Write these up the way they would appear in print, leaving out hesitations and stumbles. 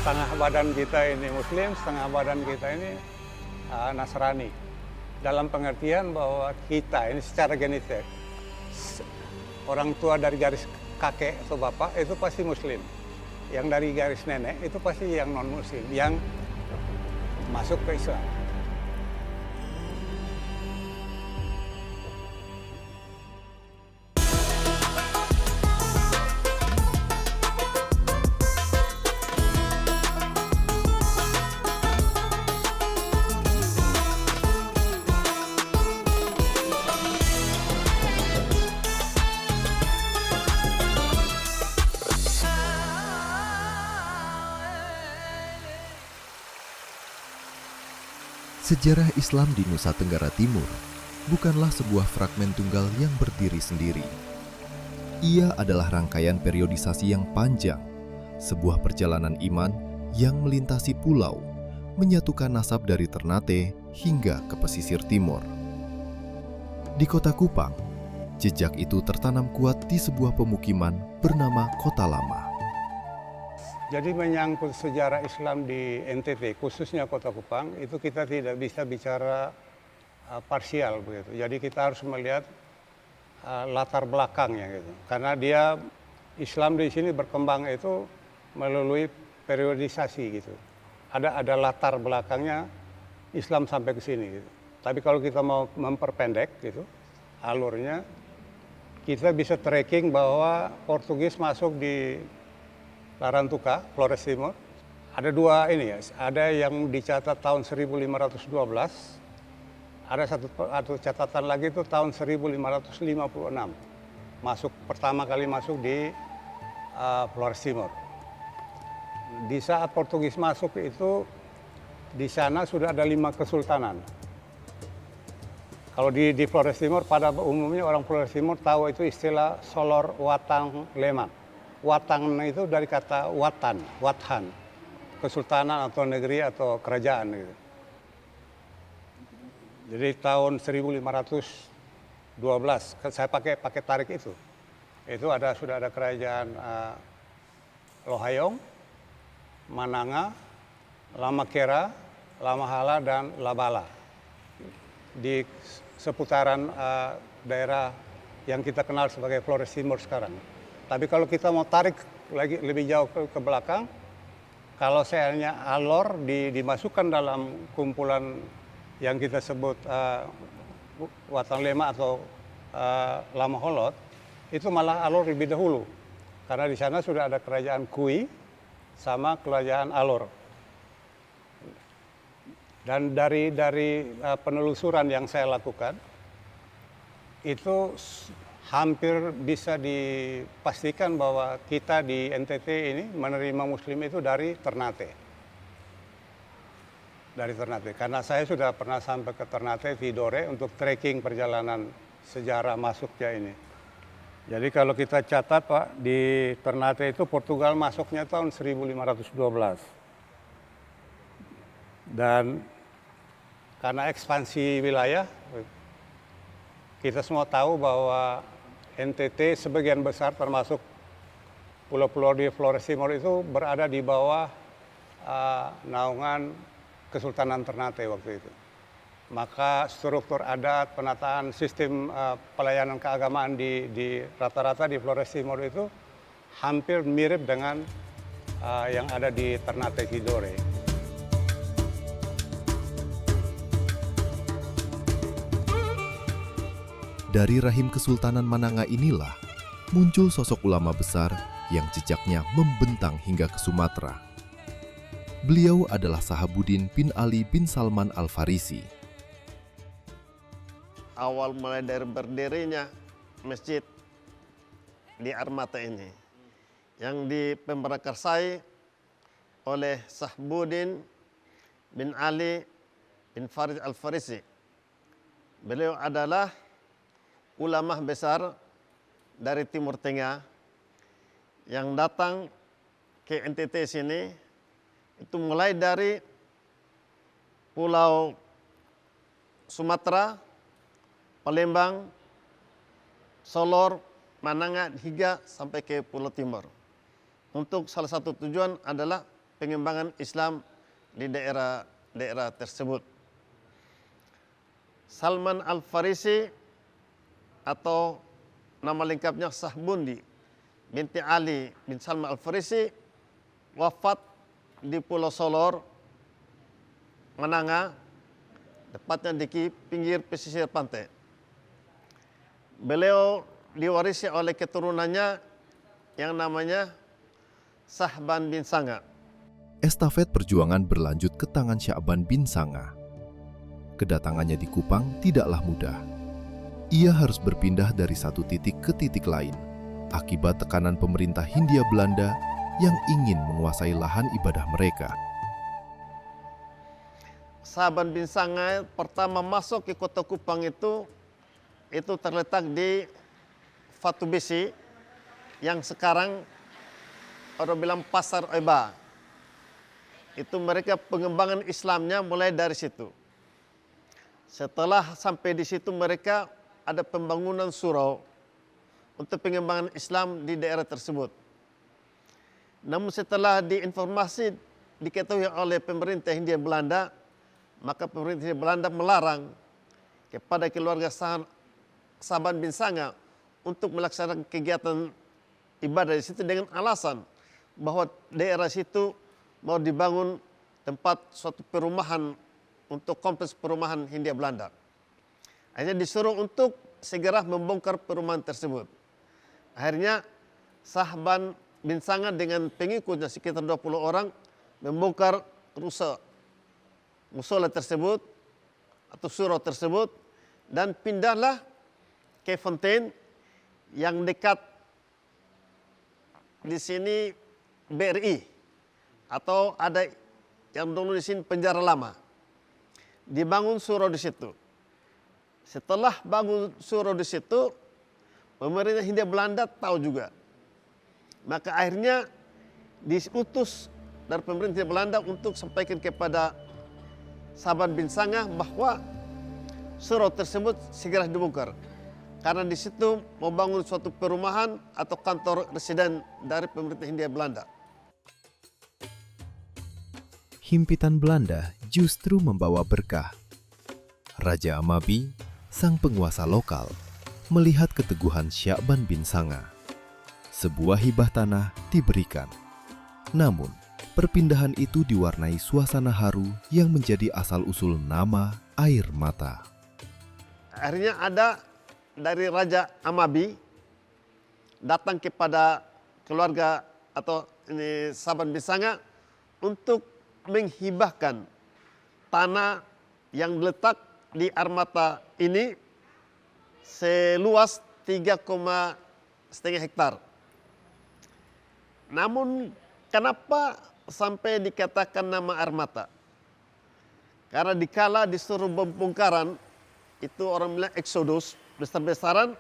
setengah badan kita ini Muslim, setengah badan kita ini Nasrani. Dalam pengertian bahwa kita ini secara genetik, orang tua dari garis kakek atau bapak itu pasti Muslim. Yang dari garis nenek itu pasti yang non-Muslim, yang masuk ke Islam. Sejarah Islam di Nusa Tenggara Timur bukanlah sebuah fragmen tunggal yang berdiri sendiri. Ia adalah rangkaian periodisasi yang panjang, sebuah perjalanan iman yang melintasi pulau, menyatukan nasab dari Ternate hingga ke pesisir timur. Di kota Kupang, jejak itu tertanam kuat di sebuah pemukiman bernama Kota Lama. Jadi menyangkut sejarah Islam di NTT, khususnya Kota Kupang, itu kita tidak bisa bicara parsial begitu. Jadi kita harus melihat latar belakangnya gitu. Karena dia Islam di sini berkembang itu melalui periodisasi gitu. Ada latar belakangnya Islam sampai ke sini gitu. Tapi kalau kita mau memperpendek gitu alurnya, kita bisa tracking bahwa Portugis masuk di Larantuka, Flores Timur. Ada dua ini ya, ada yang dicatat tahun 1512, ada satu catatan lagi itu tahun 1556. Pertama kali masuk di Flores Timur. Di saat Portugis masuk itu, di sana sudah ada 5 kesultanan. Kalau di Flores Timur, pada umumnya orang Flores Timur tahu itu istilah Solor Watang Lemak. Watang itu dari kata watan, wathan, kesultanan atau negeri atau kerajaan gitu. Jadi tahun 1512 saya pakai tarik itu. Itu sudah ada kerajaan Lohayong, Mananga, Lamakera, Lamahala dan Labala. Di seputaran daerah yang kita kenal sebagai Flores Timur sekarang. Tapi kalau kita mau tarik lagi lebih jauh ke belakang, kalau seandainya Alor dimasukkan dalam kumpulan yang kita sebut Watang Lema atau Lama Holot, itu malah Alor lebih dahulu. Karena di sana sudah ada kerajaan Kui sama kerajaan Alor. Dan dari penelusuran yang saya lakukan, itu hampir bisa dipastikan bahwa kita di NTT ini menerima Muslim itu dari Ternate. Dari Ternate, karena saya sudah pernah sampai ke Ternate, Tidore untuk tracking perjalanan sejarah masuknya ini. Jadi kalau kita catat Pak, di Ternate itu Portugal masuknya tahun 1512. Dan karena ekspansi wilayah, kita semua tahu bahwa NTT sebagian besar termasuk pulau-pulau di Flores Timur itu berada di bawah naungan Kesultanan Ternate waktu itu. Maka struktur adat, penataan sistem pelayanan keagamaan di rata-rata di Flores Timur itu hampir mirip dengan yang ada di Ternate Tidore. Dari rahim Kesultanan Mananga inilah muncul sosok ulama besar yang jejaknya membentang hingga ke Sumatera. Beliau adalah Sahabuddin bin Ali bin Salman Al-Farisi. Awal mulai dari berdirinya masjid di Armata ini, yang diprakarsai oleh Sahabuddin bin Ali bin Farid Al-Farisi. Beliau adalah ulama besar dari Timur Tengah yang datang ke NTT sini, itu mulai dari Pulau Sumatera, Palembang, Solor, Mananga hingga sampai ke Pulau Timur. Untuk salah satu tujuan adalah pengembangan Islam di daerah-daerah tersebut. Salman Al-Farisi atau nama lengkapnya Sahbundi binti Ali bin Salman Al-Farisi wafat di Pulau Solor, Mananga, tepatnya di pinggir pesisir pantai. Beliau diwarisi oleh keturunannya yang namanya Sahban bin Sanga. Estafet perjuangan berlanjut ke tangan Sya'ban bin Sanga. Kedatangannya di Kupang tidaklah mudah. Ia harus berpindah dari satu titik ke titik lain akibat tekanan pemerintah Hindia Belanda yang ingin menguasai lahan ibadah mereka. Sahban bin Sanga pertama masuk ke kota Kupang itu terletak di Fatu Besi yang sekarang orang bilang Pasar Eba. Itu mereka pengembangan Islamnya mulai dari situ. Setelah sampai di situ mereka ada pembangunan surau untuk pengembangan Islam di daerah tersebut. Namun setelah diinformasi diketahui oleh pemerintah Hindia Belanda, maka pemerintah Hindia Belanda melarang kepada keluarga Sahban bin Sanga untuk melaksanakan kegiatan ibadah di situ dengan alasan bahwa daerah situ mau dibangun tempat suatu perumahan untuk kompleks perumahan Hindia Belanda. Akhirnya disuruh untuk segera membongkar perumahan tersebut. Akhirnya Sahban bin Sanga dengan pengikutnya sekitar 20 orang membongkar musola tersebut atau surau tersebut dan pindahlah ke Fontaine yang dekat di sini BRI atau ada yang dulu di sini penjara lama. Dibangun surau di situ. Setelah bangun surau di situ, pemerintah Hindia Belanda tahu juga. Maka akhirnya diutus dari pemerintah Belanda untuk sampaikan kepada Sahban bin Sanga bahwa surau tersebut segera dibongkar. Karena di situ mau bangun suatu perumahan atau kantor residen dari pemerintah Hindia Belanda. Himpitan Belanda justru membawa berkah. Raja Amabi, sang penguasa lokal, melihat keteguhan Sya'ban bin Sanga. Sebuah hibah tanah diberikan. Namun, perpindahan itu diwarnai suasana haru yang menjadi asal-usul nama Air Mata. Akhirnya ada dari Raja Amabi datang kepada keluarga atau ini Sahban bin Sanga untuk menghibahkan tanah yang letak di Air Mata ini seluas 3,5 hektar. Namun kenapa sampai dikatakan nama Air Mata? Karena dikala disuruh pembongkaran itu orang bilang eksodus besar-besaran,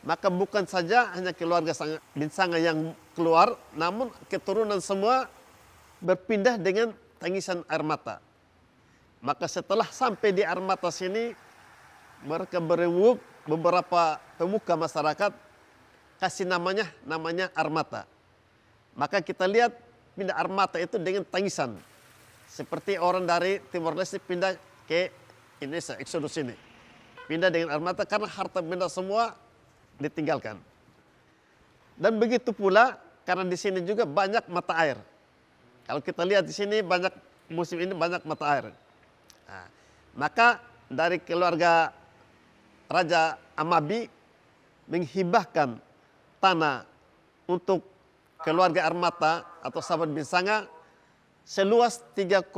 maka bukan saja hanya keluarga bin Sanga yang keluar, namun keturunan semua berpindah dengan tangisan air mata. Maka setelah sampai di Air Mata sini, mereka berembuk beberapa pemuka masyarakat kasih namanya Air Mata. Maka kita lihat pindah Air Mata itu dengan tangisan. Seperti orang dari Timor Leste pindah ke Indonesia, eksodus ini. Pindah dengan Air Mata karena harta benda semua ditinggalkan. Dan begitu pula karena di sini juga banyak mata air. Kalau kita lihat di sini musim ini banyak mata air. Nah, maka dari keluarga Raja Amabi menghibahkan tanah untuk keluarga Air Mata atau Sahban bin Sanga seluas 3,5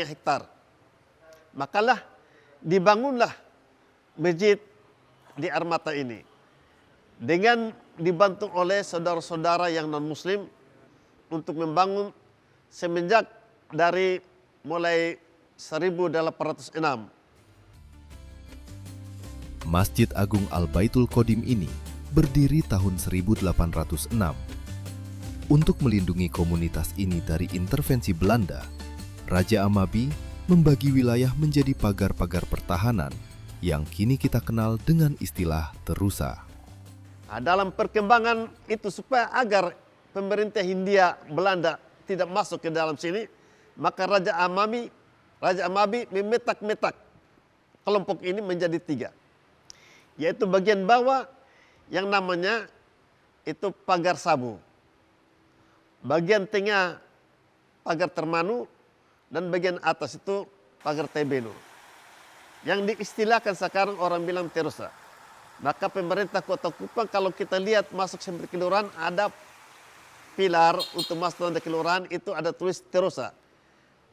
hektar. Makalah dibangunlah masjid di Air Mata ini dengan dibantu oleh saudara-saudara yang non-muslim untuk membangun semenjak dari mulai 1806. Masjid Agung Al-Baitul Qadim ini berdiri tahun 1806. Untuk melindungi komunitas ini dari intervensi Belanda, Raja Amabi membagi wilayah menjadi pagar-pagar pertahanan yang kini kita kenal dengan istilah terusa. Nah, dalam perkembangan itu supaya agar pemerintah Hindia Belanda tidak masuk ke dalam sini, maka Raja Amabi memetak-metak kelompok ini menjadi 3. Yaitu bagian bawah yang namanya itu pagar Sabu. Bagian tengah pagar Termanu dan bagian atas itu pagar Tebenu. Yang diistilahkan sekarang orang bilang Terosa. Maka pemerintah Kota Kupang kalau kita lihat masuk sampai kelurahan ada pilar untuk masuk ke kelurahan itu ada tulis Terosa.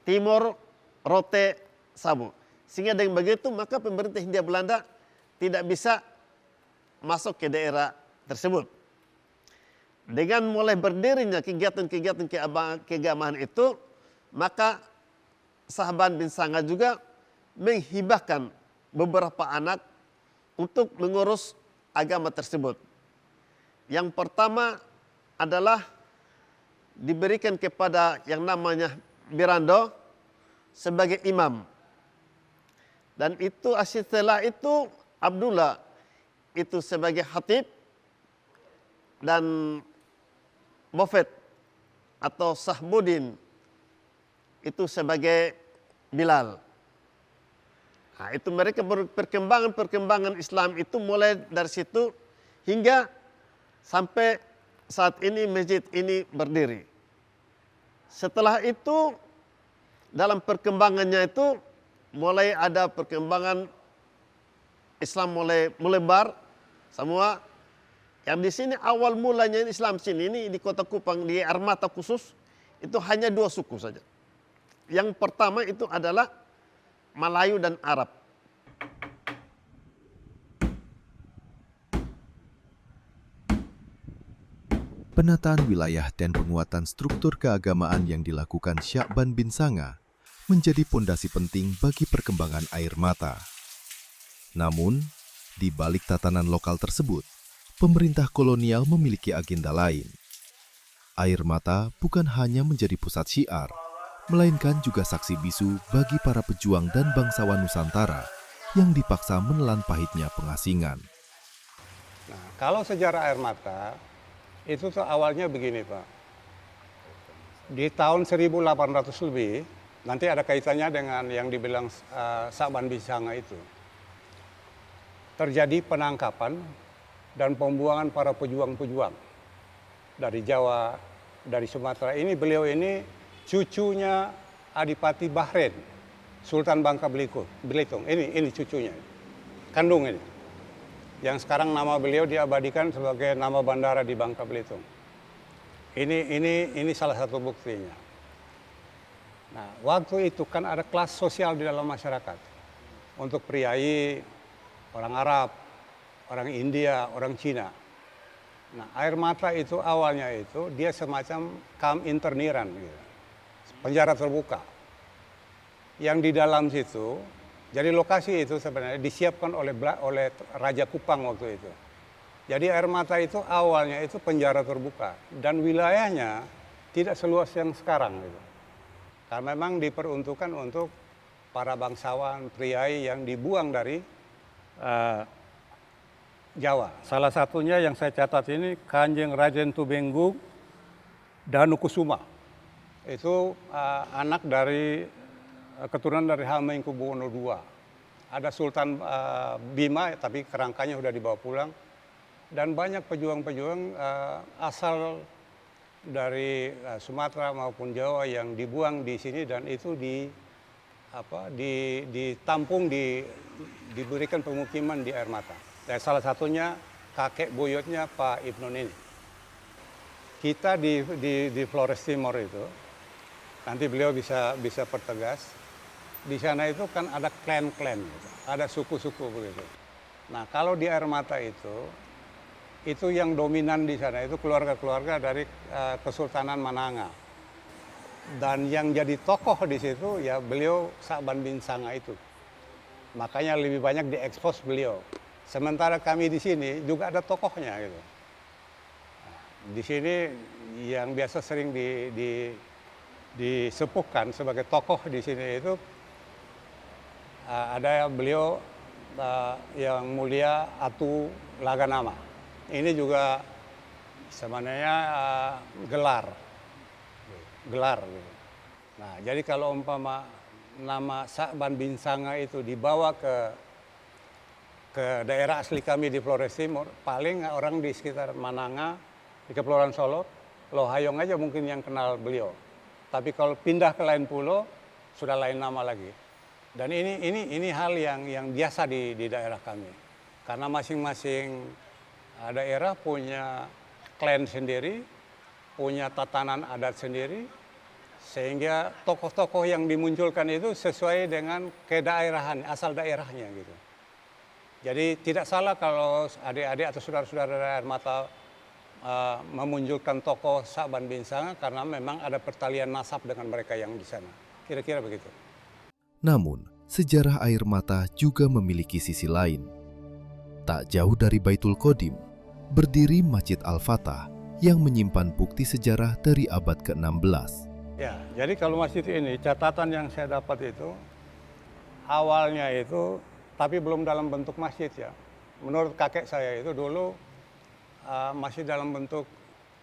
Timur, Rote, Sabu. Sehingga dengan begitu maka pemerintah Hindia Belanda tidak bisa masuk ke daerah tersebut. Dengan mulai berdirinya kegiatan-kegiatan keagamaan itu, maka Sahaban bin Sanga juga menghibahkan beberapa anak untuk mengurus agama tersebut. Yang pertama adalah diberikan kepada yang namanya Birando sebagai imam. Dan itu setelah itu Abdullah itu sebagai khatib dan Mofet atau Sahbudin itu sebagai Bilal. Nah, itu mereka perkembangan Islam itu mulai dari situ hingga sampai saat ini masjid ini berdiri. Setelah itu dalam perkembangannya itu mulai ada perkembangan Islam mulai melebar semua. Yang di sini awal mulanya Islam sini ini di Kota Kupang di Armata khusus itu hanya 2 suku saja. Yang pertama itu adalah Melayu dan Arab. Penataan wilayah dan penguatan struktur keagamaan yang dilakukan Sya'ban bin Sanga menjadi pondasi penting bagi perkembangan air mata. Namun, di balik tatanan lokal tersebut, pemerintah kolonial memiliki agenda lain. Air mata bukan hanya menjadi pusat syiar, melainkan juga saksi bisu bagi para pejuang dan bangsawan Nusantara yang dipaksa menelan pahitnya pengasingan. Nah, kalau sejarah air mata, itu tuh awalnya begini Pak. Di tahun 1800 lebih, nanti ada kaitannya dengan yang dibilang Saban bin Sanga itu. Terjadi penangkapan dan pembuangan para pejuang-pejuang dari Jawa, dari Sumatera. Ini beliau ini cucunya Adipati Bahren, Sultan Bangka Belitung. Ini cucunya, kandung ini. Yang sekarang nama beliau diabadikan sebagai nama bandara di Bangka Belitung. Ini salah satu buktinya. Nah, waktu itu kan ada kelas sosial di dalam masyarakat. Untuk priai, orang Arab, orang India, orang Cina. Nah, air mata itu awalnya itu dia semacam kamp interniran, gitu. Penjara terbuka. Yang di dalam situ, jadi lokasi itu sebenarnya disiapkan oleh Raja Kupang waktu itu. Jadi air mata itu awalnya itu penjara terbuka dan wilayahnya tidak seluas yang sekarang, gitu. Karena memang diperuntukkan untuk para bangsawan, priai yang dibuang dari Jawa. Salah satunya yang saya catat ini Kanjeng Raden Tubenggung Danukusuma. Itu anak dari keturunan dari Hamengkubuwono II. Ada Sultan Bima tapi kerangkanya sudah dibawa pulang. Dan banyak pejuang-pejuang asal dari Sumatera maupun Jawa yang dibuang di sini dan itu ditampung diberikan pemukiman di air mata. Dan salah satunya kakek buyutnya Pak Ibnun ini. Kita di Flores Timur itu, nanti beliau bisa pertegas, di sana itu kan ada klan-klan, gitu. Ada suku-suku begitu. Nah kalau di air mata itu yang dominan di sana itu keluarga-keluarga dari Kesultanan Mananga. Dan yang jadi tokoh di situ ya beliau Saban bin Sanga itu. Makanya lebih banyak diekspos beliau. Sementara kami di sini juga ada tokohnya gitu. Di sini yang biasa sering disepuhkan sebagai tokoh di sini itu ada beliau yang mulia Atu Laganama. Ini juga sebenarnya gelar. gelar gitu. Nah, jadi kalau umpama nama Sa'ban bin Sanga itu dibawa ke daerah asli kami di Flores Timur, paling orang di sekitar Mananga, di Kepulauan Solo, Lohayong aja mungkin yang kenal beliau. Tapi kalau pindah ke lain pulau, sudah lain nama lagi. Dan ini hal yang biasa di daerah kami. Karena masing-masing daerah punya klan sendiri, punya tatanan adat sendiri, sehingga tokoh-tokoh yang dimunculkan itu sesuai dengan kedaerahan, asal daerahnya gitu. Jadi tidak salah kalau adik-adik atau saudara-saudara dari Air Mata memunculkan tokoh Sa'ban bin Sanga karena memang ada pertalian nasab dengan mereka yang di sana. Kira-kira begitu. Namun, sejarah Air Mata juga memiliki sisi lain. Tak jauh dari Baitul Qodim, berdiri Masjid Al-Fatah yang menyimpan bukti sejarah dari abad ke-16. Ya, jadi kalau masjid ini, catatan yang saya dapat itu, awalnya itu, tapi belum dalam bentuk masjid ya. Menurut kakek saya itu dulu masih dalam bentuk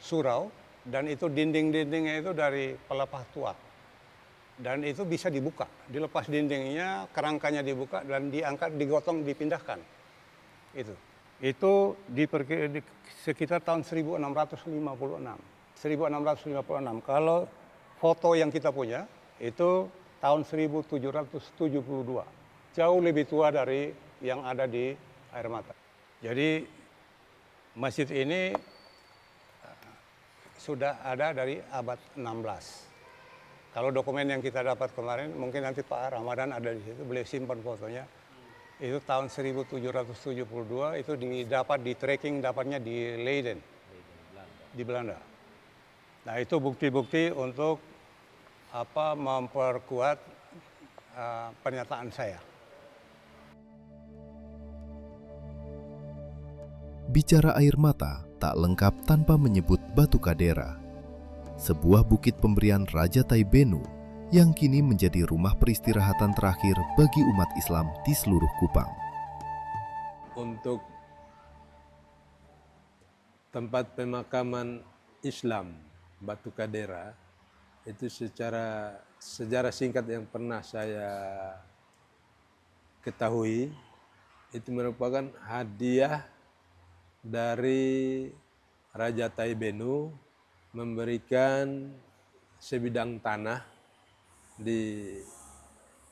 surau, dan itu dinding-dindingnya itu dari pelepah tua. Dan itu bisa dibuka, dilepas dindingnya, kerangkanya dibuka, dan diangkat, digotong, dipindahkan. Itu di sekitar tahun 1656. 1656. Kalau foto yang kita punya itu tahun 1772. Jauh lebih tua dari yang ada di Air Mata. Jadi masjid ini sudah ada dari abad 16. Kalau dokumen yang kita dapat kemarin, mungkin nanti Pak Ramadan ada di situ, beliau simpan fotonya. Itu tahun 1772, itu didapat di tracking, dapatnya di Leiden, di Belanda. Nah, itu bukti-bukti untuk memperkuat pernyataan saya. Bicara Air Mata tak lengkap tanpa menyebut Batu Kadera, sebuah bukit pemberian Raja Taibenu yang kini menjadi rumah peristirahatan terakhir bagi umat Islam di seluruh Kupang. Untuk tempat pemakaman Islam Batu Kadera itu secara sejarah singkat yang pernah saya ketahui, itu merupakan hadiah dari Raja Taibenu memberikan sebidang tanah di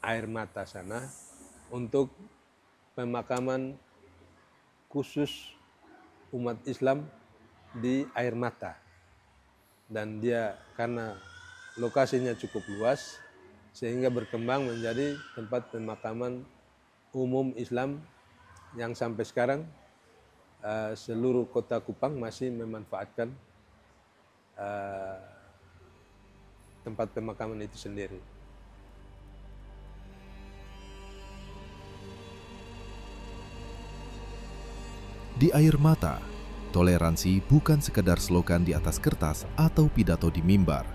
Air Mata sana untuk pemakaman khusus umat Islam di Air Mata. Dan dia karena lokasinya cukup luas sehingga berkembang menjadi tempat pemakaman umum Islam yang sampai sekarang seluruh kota Kupang masih memanfaatkan tempat pemakaman itu sendiri. Di Air Mata, toleransi bukan sekedar slogan di atas kertas atau pidato di mimbar.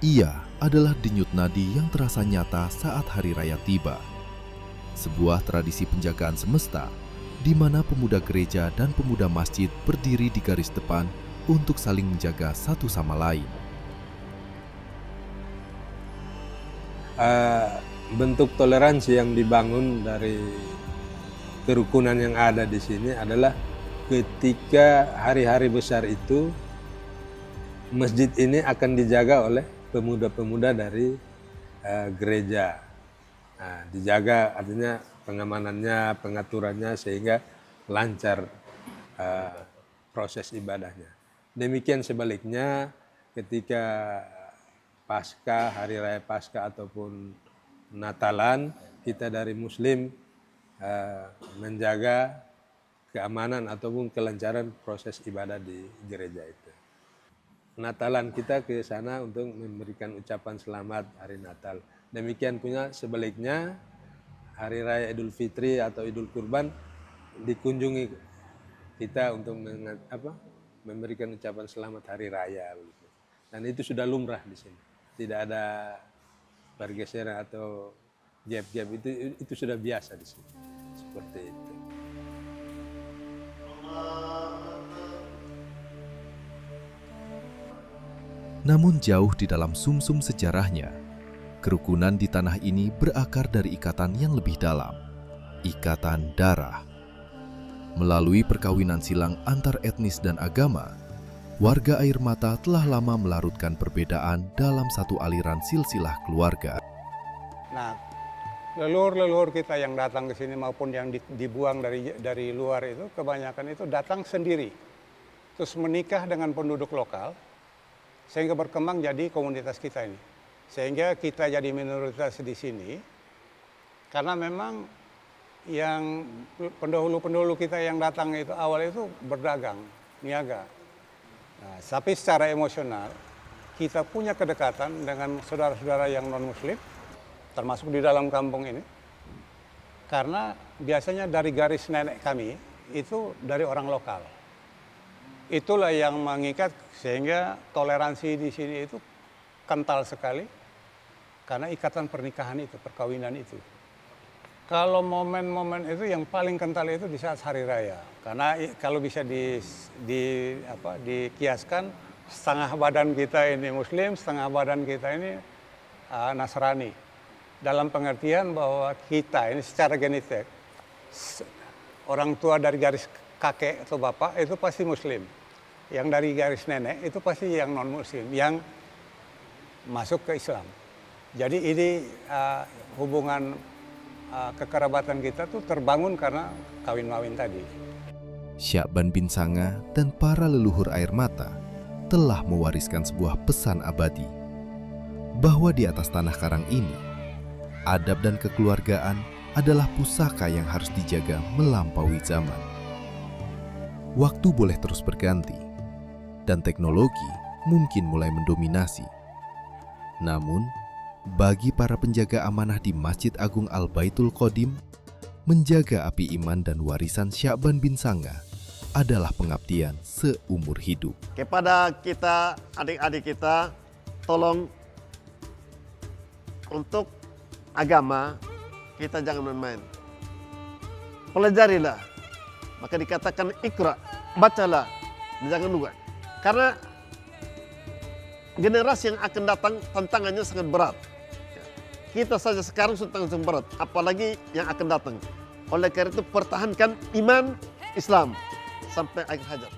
Ia adalah denyut nadi yang terasa nyata saat hari raya tiba. Sebuah tradisi penjagaan semesta di mana pemuda gereja dan pemuda masjid berdiri di garis depan untuk saling menjaga satu sama lain. Bentuk toleransi yang dibangun dari kerukunan yang ada di sini adalah ketika hari-hari besar itu masjid ini akan dijaga oleh pemuda-pemuda dari gereja. Nah, dijaga artinya pengamanannya, pengaturannya sehingga lancar proses ibadahnya. Demikian sebaliknya ketika Paskah, Hari Raya Paskah ataupun Natalan, kita dari Muslim menjaga keamanan ataupun kelancaran proses ibadah di gereja itu. Natalan kita ke sana untuk memberikan ucapan selamat Hari Natal. Demikian punya sebaliknya Hari Raya Idul Fitri atau Idul Kurban dikunjungi kita untuk memberikan ucapan selamat Hari Raya. Dan itu sudah lumrah di sini. Tidak ada pergeseran atau gap-gap, itu sudah biasa di sini. Seperti itu. Namun jauh di dalam sumsum sejarahnya, kerukunan di tanah ini berakar dari ikatan yang lebih dalam, ikatan darah. Melalui perkawinan silang antar etnis dan agama, warga Air Mata telah lama melarutkan perbedaan dalam satu aliran silsilah keluarga. Nah, leluhur-leluhur kita yang datang ke sini maupun yang dibuang dari luar itu, kebanyakan itu datang sendiri. Terus menikah dengan penduduk lokal, sehingga berkembang jadi komunitas kita ini. Sehingga kita jadi minoritas di sini, karena memang yang pendahulu-pendahulu kita yang datang itu awal itu berdagang, niaga. Nah, tapi secara emosional, kita punya kedekatan dengan saudara-saudara yang non-muslim, termasuk di dalam kampung ini. Karena biasanya dari garis nenek kami, itu dari orang lokal. Itulah yang mengikat sehingga toleransi di sini itu kental sekali. Karena ikatan pernikahan itu, perkawinan itu. Kalau momen-momen itu yang paling kental itu di saat hari raya. Karena kalau bisa dikiaskan, setengah badan kita ini Muslim, setengah badan kita ini Nasrani. Dalam pengertian bahwa kita ini secara genetik, orang tua dari garis kakek atau bapak itu pasti Muslim. Yang dari garis nenek itu pasti yang non-Muslim, yang masuk ke Islam. Jadi ini hubungan kekerabatan kita tuh terbangun karena kawin-mawin tadi. Syakban bin Sanga dan para leluhur Air Mata telah mewariskan sebuah pesan abadi bahwa di atas tanah karang ini, adab dan kekeluargaan adalah pusaka yang harus dijaga melampaui zaman. Waktu boleh terus berganti dan teknologi mungkin mulai mendominasi. Namun, bagi para penjaga amanah di Masjid Agung Al-Baitul Qadim, menjaga api iman dan warisan Syakban bin Sanga adalah pengabdian seumur hidup. Kepada kita, adik-adik kita, tolong untuk agama, kita jangan main-main. Pelajarilah. Maka dikatakan ikra, bacalah, jangan lupa. Karena generasi yang akan datang tantangannya sangat berat. Kita saja sekarang sudah sangat berat, apalagi yang akan datang. Oleh karena itu pertahankan iman Islam sampai akhir hayat.